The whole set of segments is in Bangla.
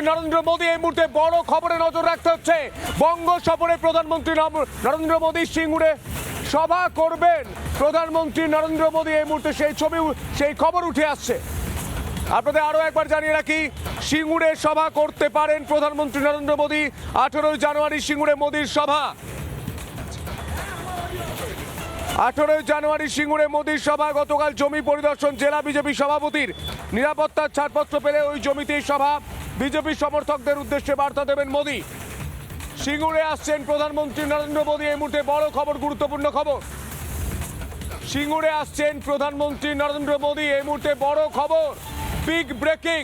নরেন্দ্র মোদী এই মুহূর্তে বড় খবরে নজর রাখতে হচ্ছে। বঙ্গ সফরে প্রধানমন্ত্রী নরেন্দ্র মোদী সিঙ্গুরে সভা করবেন। প্রধানমন্ত্রী নরেন্দ্র মোদী এই মুহূর্তে সেই খবর উঠে আসছে। আপনাদের আরো একবার জানিয়ে রাখি, সিঙ্গুরে সভা করতে পারেন প্রধানমন্ত্রী নরেন্দ্র মোদী। 18 জানুয়ারি সিঙ্গুরে মোদীর সভা। 18 জানুয়ারি সিঙ্গুরে মোদীর সভা। গতকাল জমি পরিদর্শন জেলা বিজেপি সভাপতির। নিরাপত্তার ছাড়পত্র পেলে ওই জমিতেই সভা। বিজেপি সমর্থকদের উদ্দেশ্যে বার্তা দেবেন মোদী। সিঙ্গুরে আসছেন প্রধানমন্ত্রী নরেন্দ্র মোদী। এই মুহূর্তে বড় খবর, গুরুত্বপূর্ণ খবর। সিঙ্গুরে আসছেন প্রধানমন্ত্রী নরেন্দ্র মোদী। এই মুহূর্তে বড় খবর, বিগ ব্রেকিং।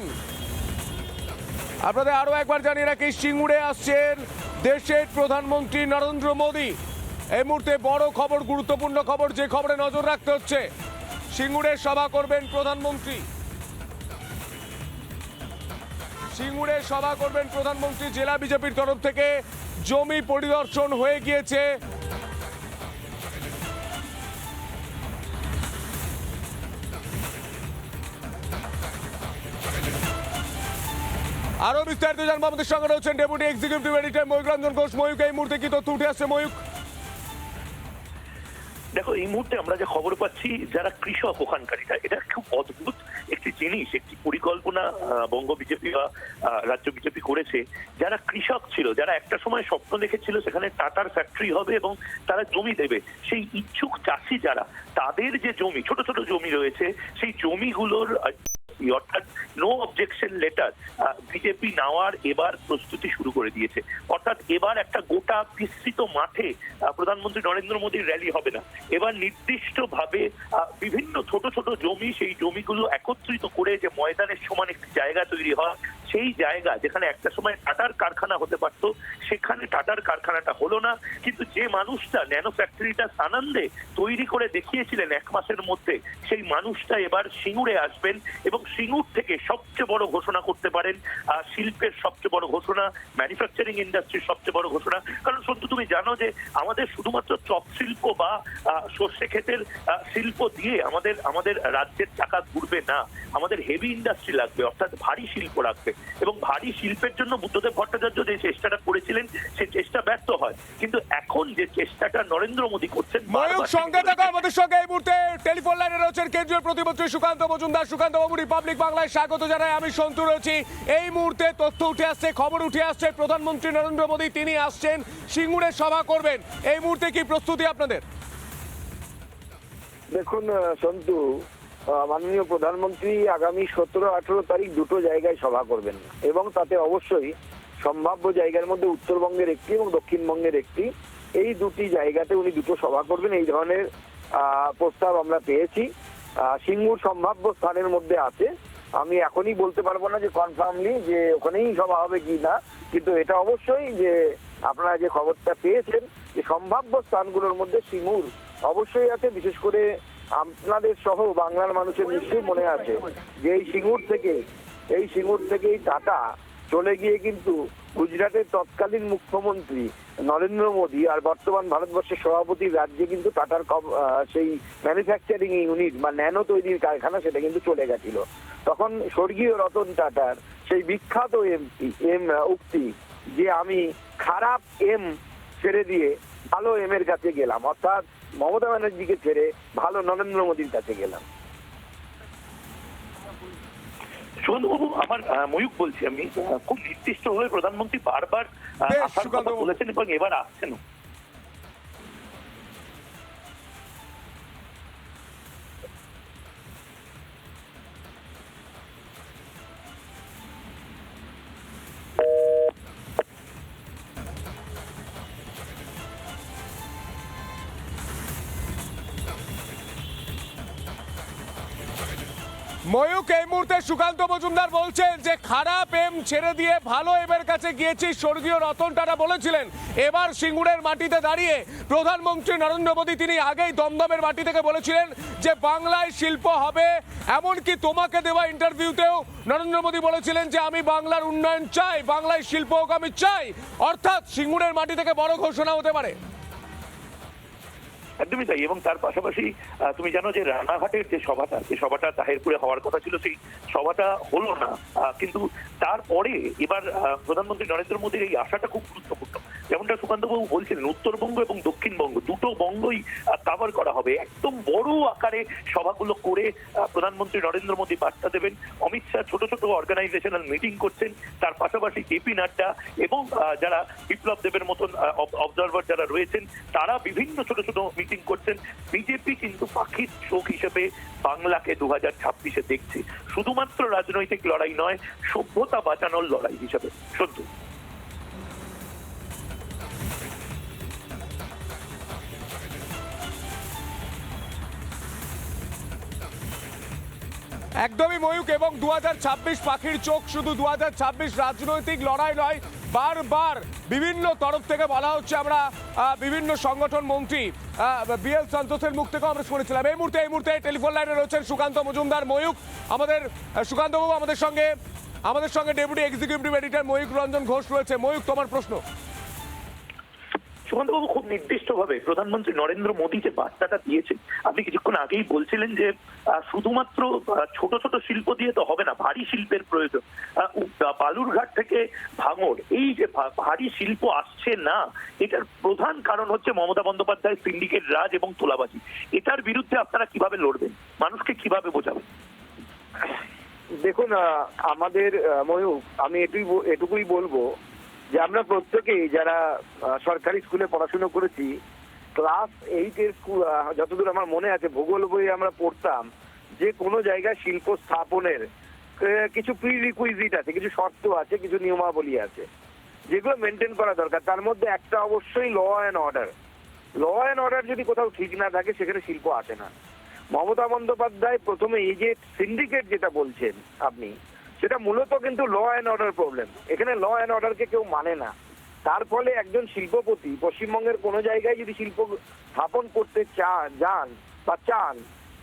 আপনাদের আরো একবার জানিয়ে রাখি, সিঙ্গুরে আসছেন দেশের প্রধানমন্ত্রী নরেন্দ্র মোদী। এই মুহূর্তে বড় খবর, গুরুত্বপূর্ণ খবর, যে খবরে নজর রাখতে হচ্ছে। সিঙ্গুরে সভা করবেন প্রধানমন্ত্রী। সিঙ্গুরে সভা করবেন প্রধানমন্ত্রী। জেলা বিজেপির তরফ থেকে জমি পরিদর্শন হয়ে গিয়েছে। আরো বিস্তারিত জানবো। আমাদের সঙ্গে রয়েছেন deputy executive editor Mayukh Ranjan Ghosh. Mayukh, এই মুহূর্তে কি তথ্য উঠে আসছে ময়ূক? দেখো, এই মুহূর্তে আমরা যে খবর পাচ্ছি, যারা কৃষক ওখানকারীরা, এটা খুব অদ্ভুত একটি জিনিস, একটি পরিকল্পনা বঙ্গ বিজেপি বা রাজ্য বিজেপি করেছে। যারা কৃষক ছিল, যারা একটা সময় স্বপ্ন দেখেছিল সেখানে টাটার ফ্যাক্টরি হবে এবং তারা জমি দেবে, সেই ইচ্ছুক চাষি যারা, তাদের যে জমি, ছোট ছোট জমি রয়েছে, সেই জমিগুলোর অর্থাৎ নো অবজেকশন লেটার বিজেপি নেওয়ার এবার প্রস্তুতি শুরু করে দিয়েছে। অর্থাৎ এবার একটা গোটা বিস্তৃত মাঠে প্রধানমন্ত্রী নরেন্দ্র মোদীর র্যালি হবে না। এবার নির্দিষ্টভাবে বিভিন্ন ছোট ছোট জমি, সেই জমিগুলো একত্রিত করে যে ময়দানের সমান একটি জায়গা তৈরি হয়, সেই জায়গা যেখানে একটা সময় টাটার কারখানা হতে পারতো, সেখানে টাটার কারখানাটা হলো না। কিন্তু যে মানুষটা ন্যানো ফ্যাক্টরিটা সানন্দে তৈরি করে দেখিয়েছিলেন 1 মাসের মধ্যে, সেই মানুষটা এবার সিঙ্গুরে আসবেন এবং সিঙ্গুর থেকে সবচেয়ে বড় ঘোষণা করতে পারেন, শিল্পের সবচেয়ে বড় ঘোষণা, ম্যানুফ্যাকচারিং ইন্ডাস্ট্রির সবচেয়ে বড় ঘোষণা। কারণ সত্যি তুমি জানো যে আমাদের শুধুমাত্র চপ শিল্প বা সর্ষে ক্ষেতের শিল্প দিয়ে আমাদের রাজ্যের চাকা ঘুরবে না। আমাদের হেভি ইন্ডাস্ট্রি লাগবে, অর্থাৎ ভারী শিল্প লাগবে। এবং ভারী শিল্পের জন্য বুদ্ধদেব ভট্টাচার্য যে চেষ্টাটা করেছিলেন, সেই চেষ্টা ব্যর্থ হয়। কিন্তু এখন যে চেষ্টাটা নরেন্দ্র মোদী করছেন, সঙ্গে থাকা আমাদের সঙ্গে এই মুহূর্তে টেলিফোন লাইনে রয়েছেন কেন্দ্রীয় প্রতিমন্ত্রী সুকান্ত মজুমদার। সুকান্ত বাবু, রিপাবলিক বাংলায় স্বাগত জানাই। আমি সন্তু রয়েছি। এই মুহূর্তে তথ্য উঠে আসছে, খবর উঠে আসছে, প্রধানমন্ত্রী নরেন্দ্র মোদী তিনি আসছেন, সিঙ্গুরে সভা করবেন। এই মুহূর্তে কি প্রস্তুতি আপনাদের? দেখুন সন্তু, মাননীয় প্রধানমন্ত্রী আগামী 17-18 তারিখ দুটো জায়গায় সভা করবেন এবং তাতে অবশ্যই সম্ভাব্য জায়গার মধ্যে উত্তরবঙ্গের একটি এবং দক্ষিণবঙ্গের একটি, এই দুটি জায়গাতে উনি দুটো সভা করবেন। এই ধরনের প্রস্তাব আমরা পেয়েছি। সিঙ্গুর সম্ভাব্য স্থানের মধ্যে আছে। আমি এখনই বলতে পারবো না যে কনফার্মলি যে ওখানেই সভা হবে কি না, কিন্তু এটা অবশ্যই যে আপনারা যে খবরটা পেয়েছেন যে সম্ভাব্য স্থানগুলোর মধ্যে সিঙ্গুর অবশ্যই আছে। বিশেষ করে আপনাদের সহ বাংলার মানুষের নিশ্চয়ই মনে আছে যে এই সিঙ্গুর থেকেই টাটা চলে গিয়ে কিন্তু গুজরাটের তৎকালীন মুখ্যমন্ত্রী নরেন্দ্র মোদী আর বর্তমান ভারতবর্ষের সভাপতির রাজ্যে কিন্তু টাটার সেই ম্যানুফ্যাকচারিং ইউনিট বা ন্যানো তৈরির কারখানা সেটা কিন্তু চলে গেছিল। তখন স্বর্গীয় রতন টাটার সেই বিখ্যাত উক্তি যে আমি খারাপ এম ছেড়ে দিয়ে ভালো এম এর কাছে গেলাম, অর্থাৎ মমতা ব্যানার্জিকে ছেড়ে ভালো নরেন্দ্র মোদীর কাছে গেলাম। সুকান্তবাবু, আমার ময়ূক বলছি, আমি খুব নির্দিষ্টভাবে প্রধানমন্ত্রী বারবার আসার কথা বলেছেন এবং এবার আসছেন। ময়ূক, এই মুহূর্তে সুকান্ত মজুমদার বলছেন যে খারাপ এম ছেড়ে দিয়ে ভালো এমের কাছে গিয়েছি, স্বর্গীয় রতন টাটা বলেছিলেন। এবার সিঙ্গুরের মাটিতে দাঁড়িয়ে প্রধানমন্ত্রী নরেন্দ্র মোদী তিনি আগেই দমদমের মাটি থেকে বলেছিলেন যে বাংলায় শিল্প হবে। এমনকি তোমাকে দেওয়া ইন্টারভিউতেও নরেন্দ্র মোদী বলেছিলেন যে আমি বাংলার উন্নয়ন চাই, বাংলায় শিল্প হোক আমি চাই। অর্থাৎ সিঙ্গুরের মাটি থেকে বড় ঘোষণা হতে পারে। একদমই তাই। এবং তার পাশাপাশি তুমি জানো যে রানাঘাটের যে সভাটা তাহিরপুরে হওয়ার কথা ছিল, সেই সভাটা হলো না। কিন্তু তারপরে এবার প্রধানমন্ত্রী নরেন্দ্র মোদীর এই আশাটা খুব গুরুত্বপূর্ণ। যেমনটা সুকান্তবাবু বলছিলেন, উত্তরবঙ্গ এবং দক্ষিণবঙ্গ দুটো বঙ্গই কভার করা হবে। একদম বড় আকারে সভাগুলো করে প্রধানমন্ত্রী নরেন্দ্র মোদী বার্তা দেবেন। অমিত শাহ ছোট ছোট অর্গানাইজেশনাল মিটিং করছেন, তার পাশাপাশি জেপি নাড্ডা এবং যারা বিপ্লব দেবের মতন অবজারভার যারা রয়েছেন তারা বিভিন্ন ছোট ছোট মিটিং করছেন। বিজেপি কিন্তু পাখির চোখ হিসেবে বাংলাকে 2026-এ দেখছে, শুধুমাত্র রাজনৈতিক লড়াই নয়, সভ্যতা বাঁচানোর লড়াই হিসেবে। সত্যি একদমই ময়ূক, এবং 2026 পাখির চোখ শুধু 2026 রাজনৈতিক লড়াই নয়, বারবার বিভিন্ন তরফ থেকে বলা হচ্ছে। আমরা বিভিন্ন সংগঠন মন্ত্রী বিএল সন্তোষের মুখ থেকেও আমরা শুনেছিলাম। এই মুহূর্তে টেলিফোন লাইনে রয়েছেন সুকান্ত মজুমদার ময়ূক। আমাদের সুকান্তবাবু, আমাদের সঙ্গে deputy executive editor Mayukh Ranjan Ghosh রয়েছে। ময়ূক, তোমার প্রশ্ন। সুকান্তবাবু, খুব নির্দিষ্টভাবে প্রধানমন্ত্রী নরেন্দ্র মোদী যে বার্তাটা দিয়েছেন, আপনি কিছুক্ষণ আগেই বলছিলেন যে শুধুমাত্র ছোট ছোট শিল্প দিয়ে তো হবে না, ভারী শিল্পের প্রয়োজন। বালুরঘাট থেকে ভাঙড়, এই যে ভারী শিল্প আসছে না, এটার প্রধান কারণ হচ্ছে মমতা বন্দ্যোপাধ্যায় সিন্ডিকেট রাজ এবং তোলাবাজি। এটার বিরুদ্ধে আপনারা কিভাবে লড়বেন, মানুষকে কিভাবে বোঝাবেন? দেখুন, আমাদের ময়ূক, আমি এটুকুই বলবো যে আমরা প্রত্যেকেই যারা সরকারি স্কুলে পড়াশোনা করেছি, ক্লাস 8-এর স্কুল, যতদূর আমার মনে আছে, ভূগোল বইয়ে আমরা পড়তাম যে কোনো জায়গায় শিল্প স্থাপনের কিছু প্রি রিকুইজিট আছে, কিছু শর্ত আছে, কিছু নিয়মাবলী আছে যেগুলো মেনটেন করা দরকার। তার মধ্যে একটা অবশ্যই law and order. Law and order যদি কোথাও ঠিক না থাকে সেখানে শিল্প আসে না। মমতা বন্দ্যোপাধ্যায় প্রথমে এই যে সিন্ডিকেট যেটা বলছেন আপনি, সেটা মূলত কিন্তু ল অ্যান্ড অর্ডার প্রবলেম। এখানে ল অ্যান্ড অর্ডারকে কেউ মানে না। তার ফলে একজন শিল্পপতি পশ্চিমবঙ্গের কোনো জায়গায় যদি শিল্প স্থাপন করতে চান,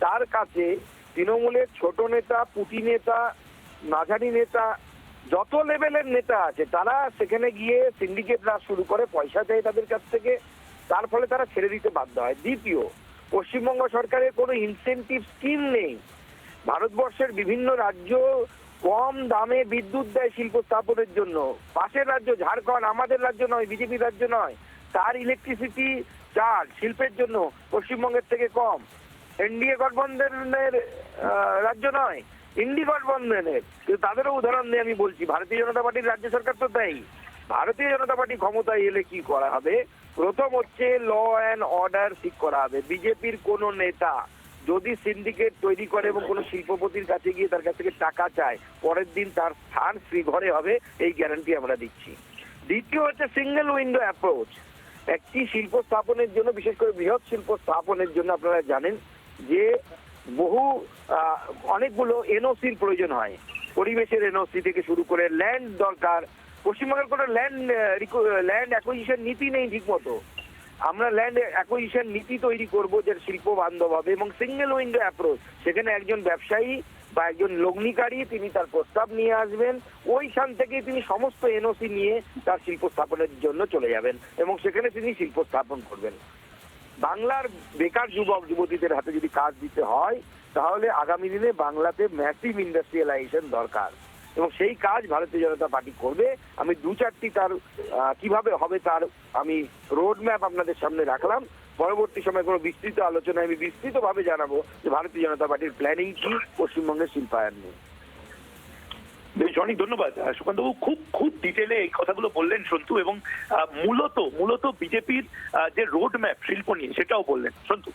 তার কাছে তৃণমূলের ছোট নেতা, পুঁটি নেতা, মাঝারি নেতা, যত লেভেলের নেতা আছে তারা সেখানে গিয়ে সিন্ডিকেট রাজ শুরু করে, পয়সা চায় তাদের কাছ থেকে। তার ফলে তারা ছেড়ে দিতে বাধ্য হয়। দ্বিতীয়, পশ্চিমবঙ্গ সরকারের কোনো ইনসেনটিভ স্কিম নেই। ভারতবর্ষের বিভিন্ন রাজ্য কম দামে বিদ্যুৎ দেয় শিল্প স্থাপনের জন্য। পাশের রাজ্য ঝাড়খণ্ড, আমাদের রাজ্য নয়, বিজেপির রাজ্য নয়, তার ইলেকট্রিসিটি চার্জ শিল্পের জন্য পশ্চিমবঙ্গের থেকে কম। এনডিএ গঠবন্ধনের রাজ্য নয়, ইন্ডি গঠবন্ধনের। কিন্তু তাদেরও উদাহরণ দিয়ে আমি বলছি, ভারতীয় জনতা পার্টির রাজ্য সরকার তো তাই। ভারতীয় জনতা পার্টি ক্ষমতায় এলে কি করা হবে? প্রথম হচ্ছে ল অ্যান্ড অর্ডার ঠিক করা হবে। বিজেপির কোন নেতা যদি সিন্ডিকেট তৈরি করে এবং কোনো শিল্পপতির কাছে গিয়ে তার কাছ থেকে টাকা চায়, পরের দিন তার স্থান ফ্রি ঘরে হবে, এই গ্যারান্টি আমরা দিচ্ছি। দ্বিতীয় হচ্ছে সিঙ্গেল উইন্ডো অ্যাপ্রোচ। একটি শিল্প স্থাপনের জন্য, বিশেষ করে বৃহৎ শিল্প স্থাপনের জন্য আপনারা জানেন যে অনেকগুলো এনওসির প্রয়োজন হয়। পরিবেশের এনওসি থেকে শুরু করে ল্যান্ড দরকার। পশ্চিমবঙ্গের কোনো ল্যান্ড অ্যাকুইজিশন নীতি নেই ঠিক মতো। আমরা ল্যান্ড অ্যাকুইজিশন নীতি তৈরি করব যে শিল্প বান্ধব হবে, এবং সিঙ্গেল উইন্ডো অ্যাপ্রোচ। সেখানে একজন ব্যবসায়ী বা একজন লগ্নিকারী তিনি তার প্রস্তাব নিয়ে আসবেন, ওইখান থেকে তিনি সমস্ত এনওসি নিয়ে তার শিল্প স্থাপনের জন্য চলে যাবেন এবং সেখানে তিনি শিল্প স্থাপন করবেন। বাংলার বেকার যুবক যুবতীদের হাতে যদি কাজ দিতে হয়, তাহলে আগামী দিনে বাংলাতে ম্যাসিভ ইন্ডাস্ট্রিয়ালাইজেশন দরকার, এবং সেই কাজ ভারতীয় জনতা পার্টি করবে। আমি 2-4টি তার কিভাবে হবে তার আমি রোড ম্যাপ আপনাদের সামনে রাখলাম। পরবর্তী সময় কোনো বিস্তৃত আলোচনায় আমি বিস্তৃতভাবে জানাবো যে ভারতীয় জনতা পার্টির প্ল্যানিং কি পশ্চিমবঙ্গের শিল্পায়ন নিয়ে। বেশ, অনেক ধন্যবাদ সুকান্তবাবু। খুব ডিটেলে এই কথাগুলো বললেন সন্তু, এবং মূলত বিজেপির যে রোড ম্যাপ শিল্প নিয়ে সেটাও বললেন সন্তু।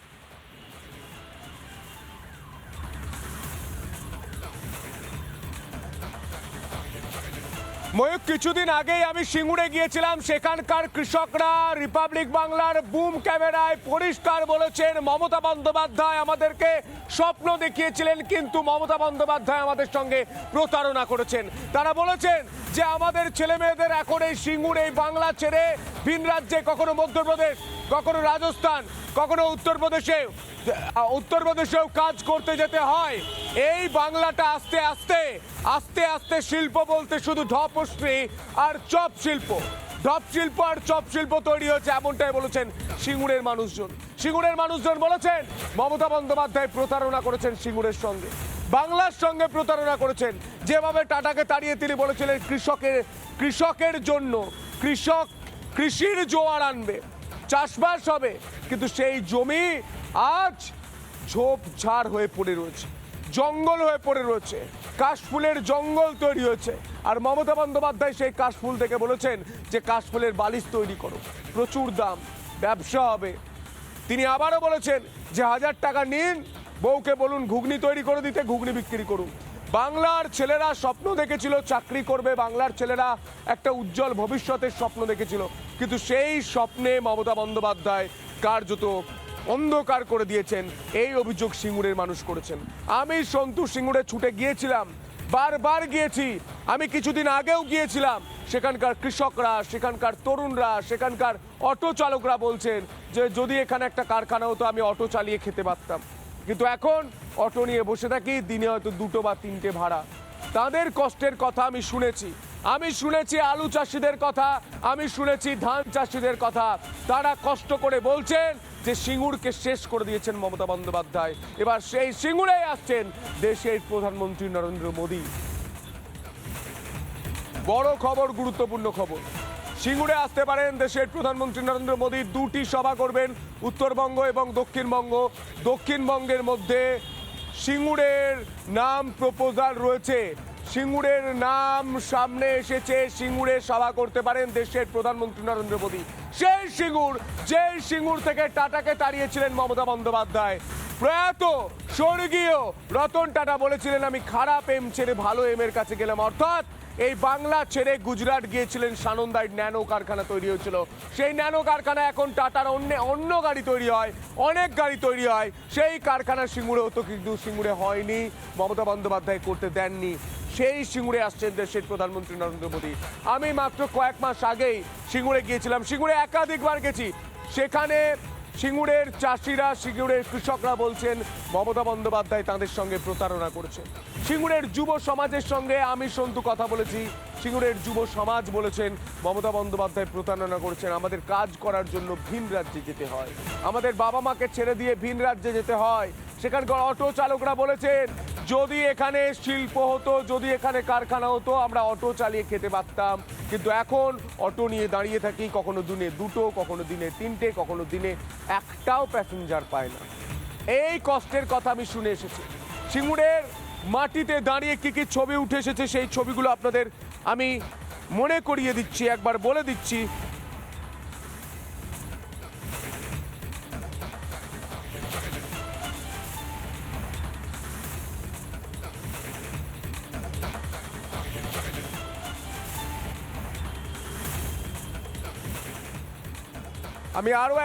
ময়ূক, কিছুদিন আগেই আমি সিঙ্গুরে গিয়েছিলাম। সেখানকার কৃষকরা রিপাবলিক বাংলার বুম ক্যামেরায় পরিষ্কার বলেছেন, মমতা বন্দ্যোপাধ্যায় আমাদেরকে স্বপ্ন দেখিয়েছিলেন, কিন্তু মমতা বন্দ্যোপাধ্যায় আমাদের সঙ্গে প্রতারণা করেছেন। তারা বলেছেন যে আমাদের ছেলে মেয়েদের এখন এই সিঙ্গুর, এই বাংলা ছেড়ে ভিন রাজ্যে, কখনো মধ্যপ্রদেশ, কখনো রাজস্থান, কখনো উত্তরপ্রদেশেও কাজ করতে যেতে হয়। এই বাংলাটা আস্তে আস্তে শিল্প বলতে শুধু ঢপশ্রী আর চপ শিল্প আর চপ শিল্প তৈরি হচ্ছে, এমনটাই বলেছেন সিঙ্গুরের মানুষজন। সিঙ্গুরের মানুষজন বলেছেন মমতা বন্দ্যোপাধ্যায় প্রতারণা করেছেন সিঙ্গুরের সঙ্গে, বাংলার সঙ্গে প্রতারণা করেছেন। যেভাবে টাটাকে তাড়িয়ে তিনি বলেছিলেন কৃষকের জন্য কৃষির জোয়ার আনবে, চাষবাস হবে, কিন্তু সেই জমি আজ ঝোপঝাড় হয়ে পড়ে রয়েছে, জঙ্গল হয়ে পড়ে রয়েছে, কাশফুলের জঙ্গল তৈরি হয়েছে। আর মমতা বন্দ্যোপাধ্যায় সেই কাশফুল থেকে বলেছেন যে কাশফুলের বালিশ তৈরি করো, প্রচুর দাম, ব্যবসা হবে। তিনি আবারও বলেছেন যে 1000 টাকা নিন, বউকে বলুন ঘুগনি তৈরি করে দিতে, ঘুগনি বিক্রি করুন। বাংলার ছেলেরা স্বপ্ন দেখেছিল চাকরি করবে, বাংলার ছেলেরা একটা উজ্জ্বল ভবিষ্যতের স্বপ্ন দেখেছিল, কিন্তু সেই স্বপ্নে মমতা বন্দ্যোপাধ্যায় কার্যত অন্ধকার করে দিয়েছেন। এই অভিযোগ সিঙ্গুরের মানুষ করেছেন। আমি সন্তু সিঙ্গুরে ছুটে গিয়েছিলাম, বারবার গিয়েছি, আমি কিছুদিন আগেও গিয়েছিলাম। সেখানকার কৃষকরা, সেখানকার তরুণরা, সেখানকার অটো চালকরা বলছেন যে যদি এখানে একটা কারখানা হতো আমি অটো চালিয়ে খেতে পারতাম, কিন্তু এখন অটো নিয়ে বসে থাকি, দিনে হয়তো 2 বা 3টে ভাড়া। তাদের কষ্টের কথা আমি শুনেছি আলু চাষিদের কথা, আমি শুনেছি ধান চাষিদের কথা। তারা কষ্ট করে বলছেন যে সিঙ্গুরকে শেষ করে দিয়েছেন মমতা বন্দ্যোপাধ্যায়। এবার সেই সিঙ্গুরে আসছেন দেশের প্রধানমন্ত্রী নরেন্দ্র মোদী। বড় খবর, গুরুত্বপূর্ণ খবর, সিঙ্গুরে আসতে পারেন দেশের প্রধানমন্ত্রী নরেন্দ্র মোদী। 2টি সভা করবেন, উত্তরবঙ্গ এবং দক্ষিণবঙ্গ। দক্ষিণবঙ্গের মধ্যে সিঙ্গুরের নাম প্রপোজাল রয়েছে, সিঙ্গুরের নাম সামনে এসেছে। সিঙ্গুরে সভা করতে পারেন দেশের প্রধানমন্ত্রী নরেন্দ্র মোদী। সেই সিঙ্গুর, যে সিঙ্গুর থেকে টাটাকে তাড়িয়েছিলেন মমতা বন্দ্যোপাধ্যায়। প্রয়াত স্বর্গীয় রতন টাটা বলেছিলেন আমি খারাপ এম ছেড়ে ভালো এমের কাছে গেলাম, অর্থাৎ এই বাংলা ছেড়ে গুজরাট গিয়েছিলেন। সানন্দায় ন্যানো কারখানা তৈরি হয়েছিল, সেই ন্যানো কারখানা এখন টাটার অন্য গাড়ি তৈরি হয়, অনেক গাড়ি তৈরি হয়। সেই কারখানা সিঙ্গুরে হতো, কিন্তু সিঙ্গুরে হয়নি, মমতা বন্দ্যোপাধ্যায় করতে দেননি। সেই সিঙ্গুরে আসছেন দেশের প্রধানমন্ত্রী নরেন্দ্র মোদী। আমি মাত্র কয়েক মাস আগেই সিঙ্গুরে গিয়েছিলাম, সিঙ্গুরে একাধিকবার গেছি। সেখানে সিঙ্গুরের চাষিরা, সিঙ্গুরের কৃষকরা বলছেন মমতা বন্দ্যোপাধ্যায় তাদের সঙ্গে প্রতারণা করেছেন। সিঙ্গুরের যুব সমাজের সঙ্গে আমি সন্তু কথা বলেছি, সিঙ্গুরের যুব সমাজ বলেছেন মমতা বন্দ্যোপাধ্যায় প্রতারণা করেছেন। আমাদের কাজ করার জন্য ভিন রাজ্যে যেতে হয়, আমাদের বাবা মাকে ছেড়ে দিয়ে ভিন রাজ্যে যেতে হয়। সেখানকার অটো চালকরা বলেছেন যদি এখানে শিল্প হতো, যদি এখানে কারখানা হতো, আমরা অটো চালিয়ে খেতে পারতাম, কিন্তু এখন অটো নিয়ে দাঁড়িয়ে থাকি, কখনো দিনে 2টো, কখনো দিনে 3টে, কখনো দিনে 1টাও প্যাসেঞ্জার পায় না। এই কষ্টের কথা আমি শুনে এসেছি। সিঙ্গুরের মাটিতে দাঁড়িয়ে কি কি ছবি উঠে এসেছে, সেই ছবিগুলো আপনাদের আমি মনে করিয়ে দিচ্ছি, একবার বলে দিচ্ছি। আমি আরো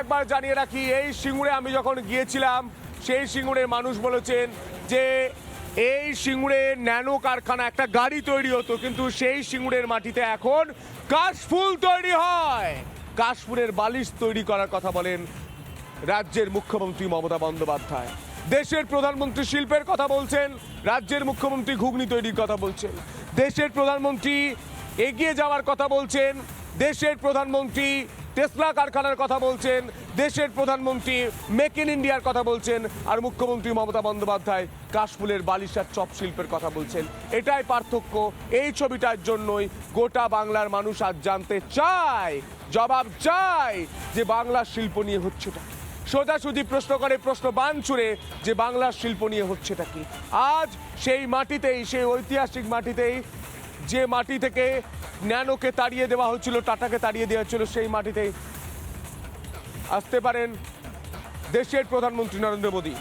একবার জানিয়ে রাখি, এই সিঙ্গুরে আমি যখন গিয়েছিলাম, সেই সিঙ্গুরের মানুষ বলেছেন যে এই সিঙ্গুরে ন্যানো কারখানা, একটা গাড়ি তৈরি হতো, কিন্তু সেই সিঙ্গুরের মাটিতে এখন কাশফুল তৈরি হয়। কাশফুলের বালিশ তৈরি করার কথা বলেন রাজ্যের মুখ্যমন্ত্রী মমতা বন্দ্যোপাধ্যায়। দেশের প্রধানমন্ত্রী শিল্পের কথা বলছেন, রাজ্যের মুখ্যমন্ত্রী ঘুগনি তৈরির কথা বলছেন। দেশের প্রধানমন্ত্রী এগিয়ে যাওয়ার কথা বলছেন, দেশের প্রধানমন্ত্রী টেসলা কারখানার কথা বলছেন, দেশের প্রধানমন্ত্রী মেক ইন ইন্ডিয়ার কথা বলছেন, আর মুখ্যমন্ত্রী মমতা বন্দ্যোপাধ্যায় কাশফুলের বালিশ আর চপ শিল্পের কথা বলছেন। এটাই পার্থক্য। এই ছবিটার জন্যই গোটা বাংলার মানুষ আজ জানতে চায়, জবাব চায় যে বাংলার শিল্প নিয়ে হচ্ছেটা কি। সোজাসুজি প্রশ্ন করে, প্রশ্ন বান ছুড়ে যে বাংলার শিল্প নিয়ে হচ্ছেটা কি। আজ সেই মাটিতেই, সেই ঐতিহাসিক মাটিতেই, যে মাটি থেকে ন্যানোকে তাড়িয়ে দেওয়া হয়েছিল, টাটাকে তাড়িয়ে দেওয়া হয়েছিল, সেই মাটিতেই আসতে পারেন দেশের প্রধানমন্ত্রী নরেন্দ্র মোদী।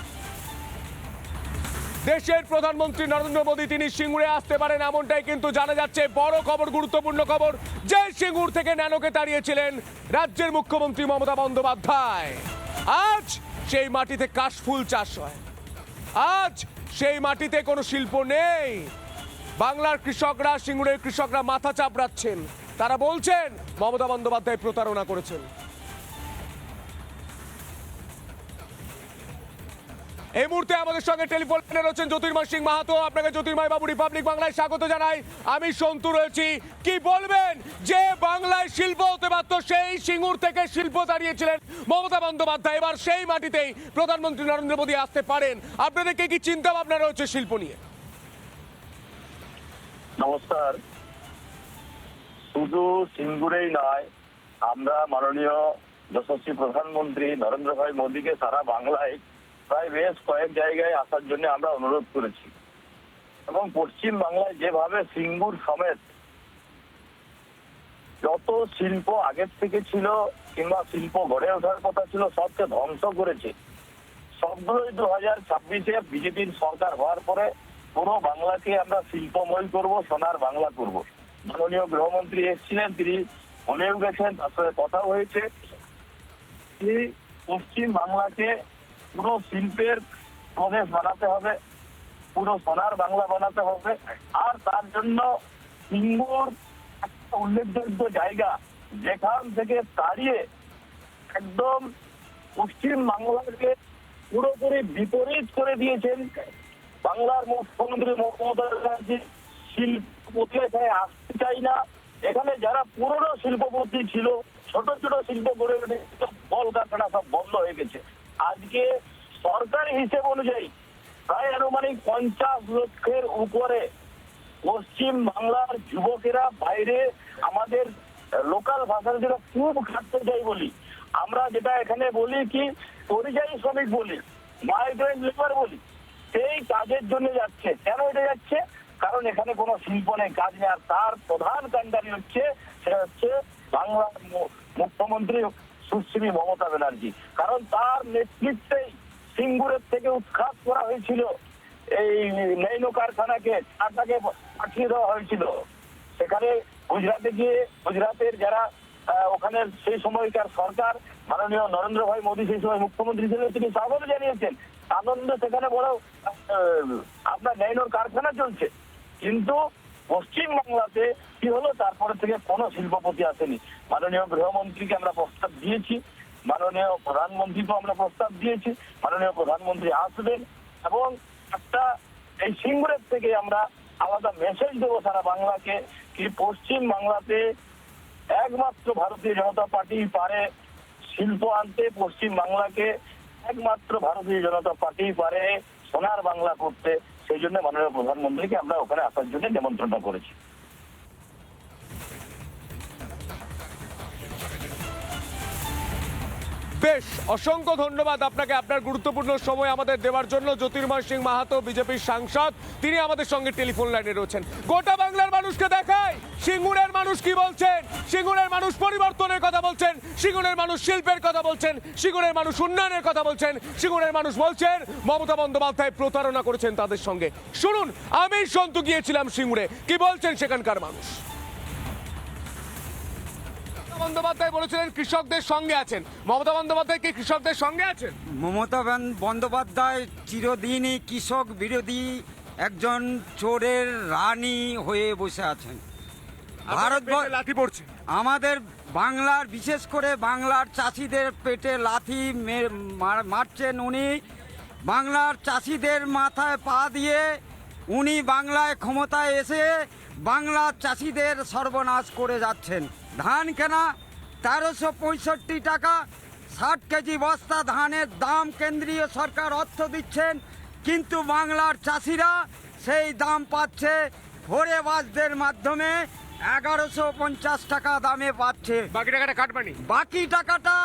দেশের প্রধানমন্ত্রী নরেন্দ্র মোদী তিনি সিঙ্গুরে আসতে পারেন, এমনটাই কিন্তু জানা যাচ্ছে। বড় খবর, গুরুত্বপূর্ণ খবর, যে সিঙ্গুর থেকে ন্যানোকে তাড়িয়েছিলেন রাজ্যের মুখ্যমন্ত্রী মমতা বন্দ্যোপাধ্যায়, আজ সেই মাটিতে কাশফুল চাষ হয়। আজ সেই মাটিতে কোনো শিল্প নেই। বাংলার কৃষকরা, সিঙ্গুরের কৃষকরা মাথা চাপড়াচ্ছেন। তারা বলছেন মমতা বন্দ্যোপাধ্যায় প্রতারণা করেছেন। এই মুহূর্তে আমাদের সঙ্গে টেলিফোন লাইনে রয়েছেন জ্যোতির্ময় সিং মাহাতো। আপনাকে জ্যোতির্ময় বাবু রিপাবলিক বাংলায় স্বাগত জানাই। আমি সন্তু রয়েছি। কি বলবেন যে বাংলায় শিল্প হতে পারত, সেই সিঙ্গুর থেকে শিল্প দাঁড়িয়েছিলেন মমতা বন্দ্যোপাধ্যায়, এবার সেই মাটিতেই প্রধানমন্ত্রী নরেন্দ্র মোদী আসতে পারেন। আপনাদেরকে কি চিন্তা ভাবনা রয়েছে শিল্প নিয়ে? নমস্কার। শুধু সিঙ্গুরেই নয়, আমরা মাননীয় যশস্বী প্রধানমন্ত্রী নরেন্দ্র ভাই মোদীকে সারা বাংলায় প্রায় বেশ কয়েক জায়গায় আসার জন্য আমরা অনুরোধ করেছি, এবং পশ্চিম বাংলায় যেভাবে সিঙ্গুর সমেত যত শিল্প আগের থেকে ছিল কিংবা শিল্প গড়ে ওঠার কথা ছিল সবকে ধ্বংস করেছে। সবগুলোই 2026-এ বিজেপির সরকার হওয়ার পরে পুরো বাংলাকে আমরা শিল্পময় করব, সোনার বাংলা করব। মাননীয় গৃহমন্ত্রী এসেছিলেন, তিনি বলেও গেছেন, তার সাথে কথা হয়েছে, এই পশ্চিম বাংলাকে পুরো শিল্পের প্রদেশ বানাতে হবে, পুরো সোনার বাংলা বানাতে হবে। আর তার জন্য সিঙ্গুর একটা উল্লেখযোগ্য জায়গা, যেখান থেকে দাঁড়িয়ে একদম পশ্চিম বাংলাকে পুরোপুরি বিপরীত করে দিয়েছেন বাংলার মুখ্যমন্ত্রী মমতা ব্যানার্জি। শিল্পপতি এখানে আসতে চাই না। এখানে যারা পুরনো শিল্পপতি ছিল, ছোট ছোট শিল্প গড়ে উঠে কলকারখানা সব বন্ধ হয়ে গেছে। আজকে সরকারি হিসেব অনুযায়ী প্রায় আনুমানিক 50 লক্ষের উপরে পশ্চিম বাংলার যুবকেরা বাইরে আমাদের লোকাল ভাষার যেটা খুব খাটতে চাই বলি, আমরা যেটা এখানে বলি কি পরিযায়ী শ্রমিক বলি, মাইগ্রেন্ট লেবার বলি, সেই কাজের জন্য যাচ্ছে। কেন এটা যাচ্ছে? কারণ এখানে কোনো শিল্প নেই, কাজ নেই। আর তার প্রধান কাণ্ডারি হচ্ছে, সেটা হচ্ছে বাংলার মুখ্যমন্ত্রী সুশ্রী মমতা ব্যানার্জি। কারণ তার নেতৃত্বেই সিঙ্গুরের থেকে উৎখাত করা হয়েছিল এই নৈনো কারখানাকে, টাটাকে পাঠিয়ে দেওয়া হয়েছিল। সেখানে গুজরাটে গিয়ে গুজরাটের যারা ওখানে সেই সময়কার সরকার, মাননীয় নরেন্দ্র ভাই মোদী সেই সময় মুখ্যমন্ত্রী ছিলেন, তিনি স্বাগত জানিয়েছেন। আনন্দ সেখানে বড় আপনার নৈনোর কারখানা চলছে। কিন্তু পশ্চিম বাংলাতে কি হলো, তারপরে থেকে কোনো শিল্পপতি আসেনি। মাননীয় গৃহমন্ত্রীকে আমরা প্রস্তাব দিয়েছি, মাননীয় প্রধানমন্ত্রীকেও আমরা প্রস্তাব দিয়েছি, মাননীয় প্রধানমন্ত্রী আসবেন এবং একটা এই সিঙ্গুরের থেকে আমরা আলাদা মেসেজ দেবো সারা বাংলাকে কি পশ্চিম বাংলাতে একমাত্র ভারতীয় জনতা পার্টি পারে শিল্প আনতে, পশ্চিম বাংলাকে একমাত্র ভারতীয় জনতা পার্টি পারে সোনার বাংলা করতে। সেই জন্য মাননীয় প্রধানমন্ত্রীকে আমরা ওখানে আসার জন্য নিমন্ত্রণ করেছি। বেশ, অসংখ্য ধন্যবাদ আপনাকে আপনার গুরুত্বপূর্ণ সময় আমাদের দেওয়ার জন্য। জ্যোতির্ময় সিং মাহাতো, বিজেপির সাংসদ, তিনি আমাদের সঙ্গে টেলিফোন লাইনে রয়েছেন। গোটা বাংলার মানুষকে দেখায় সিঙ্গুরের মানুষ কি বলছেন। সিঙ্গুরের মানুষ পরিবর্তনের কথা বলছেন, সিঙ্গুরের মানুষ শিল্পের কথা বলছেন, সিঙ্গুরের মানুষ উন্নয়নের কথা বলছেন, সিঙ্গুরের মানুষ বলছেন মমতা বন্দ্যোপাধ্যায় প্রতারণা করেছেন তাদের সঙ্গে। শুনুন, আমি সন্তু গিয়েছিলাম সিঙ্গুরে, কি বলছেন সেখানকার মানুষ। বন্দ্যোপাধ্যায় বলেছিলেন কৃষকদের সঙ্গে আছেন, মমতা বন্দ্যোপাধ্যায় কি কৃষকদের সঙ্গে আছেন? মমতা বন্দ্যোপাধ্যায় চিরদিনই কৃষক বিরোধী একজন চোরের রানী হয়ে বসে আছেন। ভারতবর্ষ লাঠি পড়ছে। আমাদের বাংলার, বিশেষ করে বাংলার চাষিদের পেটে লাথি মারছেন উনি। বাংলার চাষিদের মাথায় পা দিয়ে উনি বাংলায় ক্ষমতায় এসে বাংলার চাষিদের সর্বনাশ করে যাচ্ছেন। ধান কেনা 1365 টাকা, 60 কেজি বস্তা ধানের দাম কেন্দ্রীয় সরকার অর্থ দিচ্ছেন, কিন্তু বাংলার চাষিরা সেই দাম পাচ্ছে ফোরেবাজদের মাধ্যমে 1150 টাকা দামে পাচ্ছে। বাকি টাকাটা কাটবানি, বাকি টাকাটা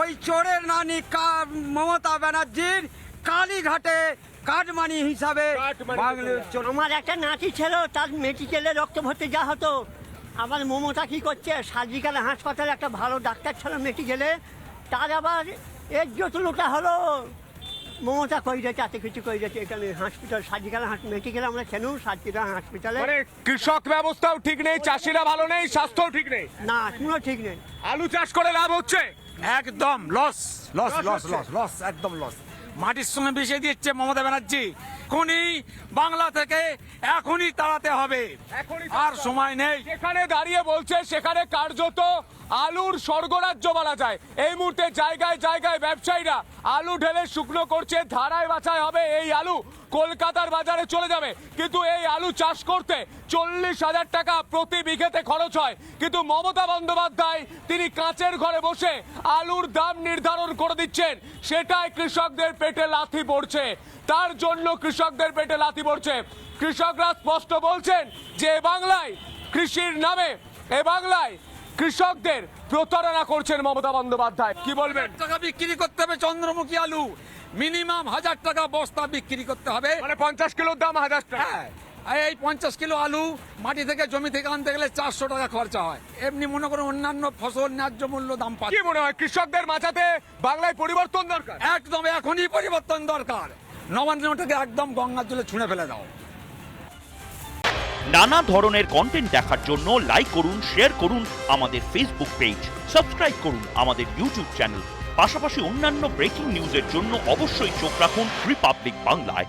ওই চোরের নানি মমতা ব্যানার্জির কালীঘাটে কাটমানি হিসাবে আমার একটা নাতি ছিল, তার মেডিকেলে রক্ত ভর্তি যা হতো। আবার মমতা কি করছে, সার্জিক্যাল হাসপাতালে একটা ভালো ডাক্তার ছিল মেডিকেলে, তার আবার এজ্জত লোটা হলো। মমতা কই যাচ্ছে, এত কিছু কই যাচ্ছে। এখানে হসপিটাল, সার্জিক্যাল মেডিকেল আমরা কেন সার্জিক্যাল হসপিটালে, মানে কৃষক ব্যবস্থাও ঠিক নেই, চাষিরা ভালো নেই, স্বাস্থ্যও ঠিক নেই। না কোনো ঠিক নেই। আলু চাষ করে লাভ হচ্ছে? একদম লস লস লস লস হচ্ছে। লস লস একদম লস। মাটির সঙ্গে মিশিয়ে দিচ্ছে মমতা ব্যানার্জি। এক্ষুনি বাংলা থেকে এখনই তাড়াতে হবে, আর সময় নেই। সেখানে দাঁড়িয়ে বলছে সেখানে কার্যত আলুর স্বর্গরাজ্য বলা যায়। এই মুহূর্তে জায়গায় জায়গায় ব্যবসায়ীরা আলু ঢেলে শুকনো করছে, ধারায় বাছায় হবে এই আলু কলকাতার বাজারে চলে যাবে। কিন্তু এই আলু চাষ করতে 40,000 টাকা প্রতি বিঘেতে খরচ হয়। কিন্তু মমতা বন্দ্যোপাধ্যায় তিনি কাঁচের ঘরে বসে আলুর দাম নির্ধারণ করে দিচ্ছেন, সেটাই কৃষকদের পেটে লাথি পড়ছে। তার জন্য কৃষকদের পেটে লাথি পড়ছে। কৃষকরা স্পষ্ট বলছেন যে এ বাংলায় কৃষির নামে, এ বাংলায় কৃষকদের প্রতারণা করছেন মমতা বন্দ্যোপাধ্যায়। কি বলবেন? টাকা বিক্রি করতে হবে চন্দ্রমুখী আলু, মিনিমাম 1000 টাকা বস্তা বিক্রি করতে হবে। মানে 50 কিলোর দাম 1000 টাকা। হ্যাঁ, এই 50 কিলো আলু মাটি থেকে জমি থেকে আনতে গেলে 400 টাকা খরচা হয়। এমনি মনে করুন অন্যান্য ফসল ন্যায্য মূল্য দাম পায়। কি মনে হয় কৃষকদের মাঝাতে বাংলায় পরিবর্তন দরকার? একদম এখনই পরিবর্তন দরকার। নবান্নটাকে একদম গঙ্গার জলে ছুঁড়ে ফেলে দাও। নানা ধরনের কন্টেন্ট দেখার জন্য লাইক করুন, শেয়ার করুন আমাদের ফেসবুক পেজ, সাবস্ক্রাইব করুন আমাদের ইউটিউব চ্যানেল। পাশাপাশি অন্যান্য ব্রেকিং নিউজের জন্য অবশ্যই চোখ রাখুন রিপাবলিক বাংলায়।